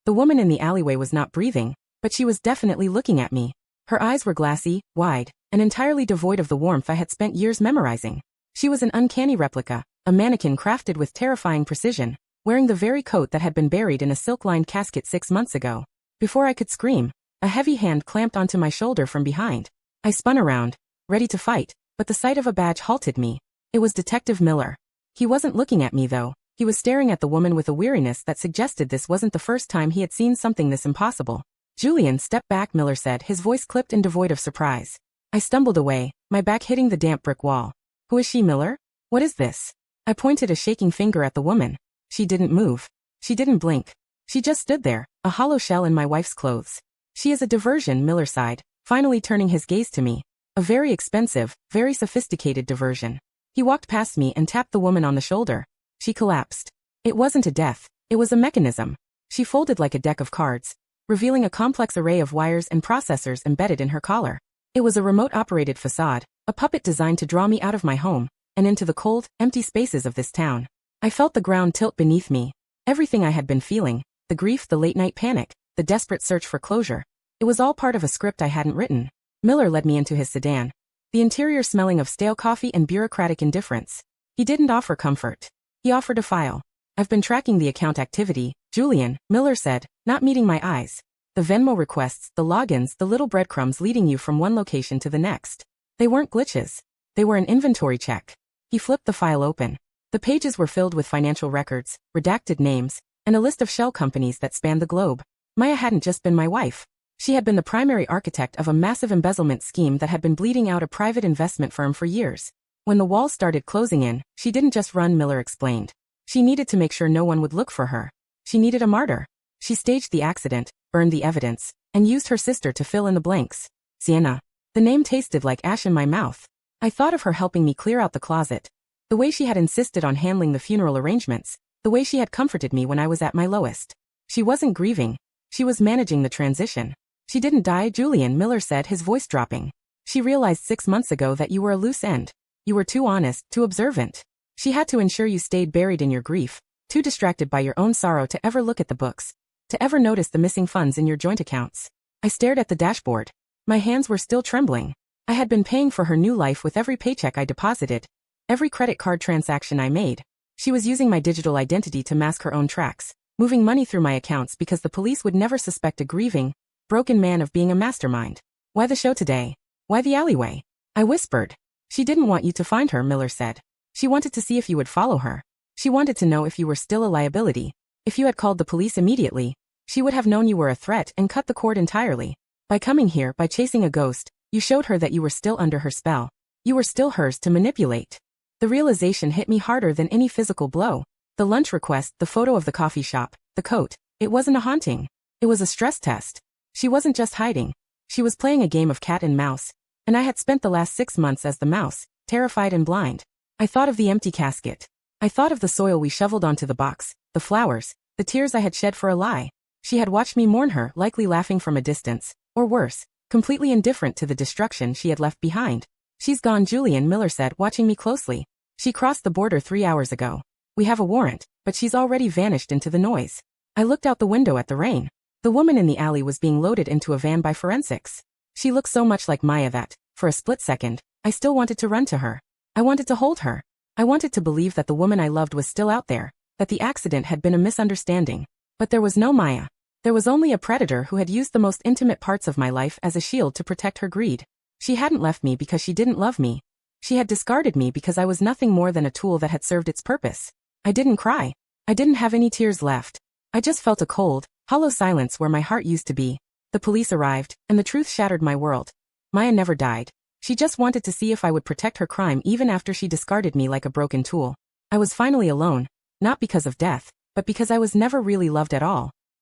The woman in the alleyway was not breathing, but she was definitely looking at me. Her eyes were glassy, wide, and entirely devoid of the warmth I had spent years memorizing. She was an uncanny replica, a mannequin crafted with terrifying precision, wearing the very coat that had been buried in a silk-lined casket 6 months ago. Before I could scream, a heavy hand clamped onto my shoulder from behind. I spun around, ready to fight, but the sight of a badge halted me. It was Detective Miller. He wasn't looking at me though. He was staring at the woman with a weariness that suggested this wasn't the first time he had seen something this impossible. "Julian, step back," Miller said, his voice clipped and devoid of surprise. I stumbled away, my back hitting the damp brick wall. "Who is she, Miller? What is this?" I pointed a shaking finger at the woman. She didn't move. She didn't blink. She just stood there, a hollow shell in my wife's clothes. "She is a diversion," Miller sighed, finally turning his gaze to me. "A very expensive, very sophisticated diversion." He walked past me and tapped the woman on the shoulder. She collapsed. It wasn't a death. It was a mechanism. She folded like a deck of cards, revealing a complex array of wires and processors embedded in her collar. It was a remote-operated facade, a puppet designed to draw me out of my home, and into the cold, empty spaces of this town. I felt the ground tilt beneath me. Everything I had been feeling, the grief, the late-night panic, the desperate search for closure. It was all part of a script I hadn't written. Miller led me into his sedan, the interior smelling of stale coffee and bureaucratic indifference. He didn't offer comfort. He offered a file. "I've been tracking the account activity, Julian," Miller said, not meeting my eyes. "The Venmo requests, the logins, the little breadcrumbs leading you from one location to the next. They weren't glitches. They were an inventory check." He flipped the file open. The pages were filled with financial records, redacted names, and a list of shell companies that spanned the globe. Maya hadn't just been my wife. She had been the primary architect of a massive embezzlement scheme that had been bleeding out a private investment firm for years. When the walls started closing in, she didn't just run, Miller explained. She needed to make sure no one would look for her. She needed a martyr. She staged the accident, burned the evidence, and used her sister to fill in the blanks. Sienna. The name tasted like ash in my mouth. I thought of her helping me clear out the closet. The way she had insisted on handling the funeral arrangements. The way she had comforted me when I was at my lowest. She wasn't grieving. She was managing the transition. "She didn't die, Julian," Miller said, his voice dropping. "She realized 6 months ago that you were a loose end. You were too honest, too observant. She had to ensure you stayed buried in your grief, too distracted by your own sorrow to ever look at the books, to ever notice the missing funds in your joint accounts." I stared at the dashboard. My hands were still trembling. I had been paying for her new life with every paycheck I deposited, every credit card transaction I made. She was using my digital identity to mask her own tracks, moving money through my accounts because the police would never suspect a grieving, broken man of being a mastermind. "Why the show today? Why the alleyway?" I whispered. "She didn't want you to find her," Miller said. "She wanted to see if you would follow her. She wanted to know if you were still a liability. If you had called the police immediately, she would have known you were a threat and cut the cord entirely. By coming here, by chasing a ghost, you showed her that you were still under her spell. You were still hers to manipulate." The realization hit me harder than any physical blow. The lunch request, the photo of the coffee shop, the coat. It wasn't a haunting. It was a stress test. She wasn't just hiding. She was playing a game of cat and mouse. And I had spent the last 6 months as the mouse, terrified and blind. I thought of the empty casket. I thought of the soil we shoveled onto the box, the flowers, the tears I had shed for a lie. She had watched me mourn her, likely laughing from a distance, or worse, completely indifferent to the destruction she had left behind. "She's gone," Julian, Miller said, watching me closely. "She crossed the border 3 hours ago. We have a warrant, but she's already vanished into the noise." I looked out the window at the rain. The woman in the alley was being loaded into a van by forensics. She looked so much like Maya that, for a split second, I still wanted to run to her. I wanted to hold her. I wanted to believe that the woman I loved was still out there, that the accident had been a misunderstanding. But there was no Maya. There was only a predator who had used the most intimate parts of my life as a shield to protect her greed. She hadn't left me because she didn't love me. She had discarded me because I was nothing more than a tool that had served its purpose. I didn't cry. I didn't have any tears left. I just felt a cold, hollow silence where my heart used to be. The police arrived, and the truth shattered my world. Maya never died. She just wanted to see if I would protect her crime even after she discarded me like a broken tool. I was finally alone, not because of death, but because I was never really loved at all.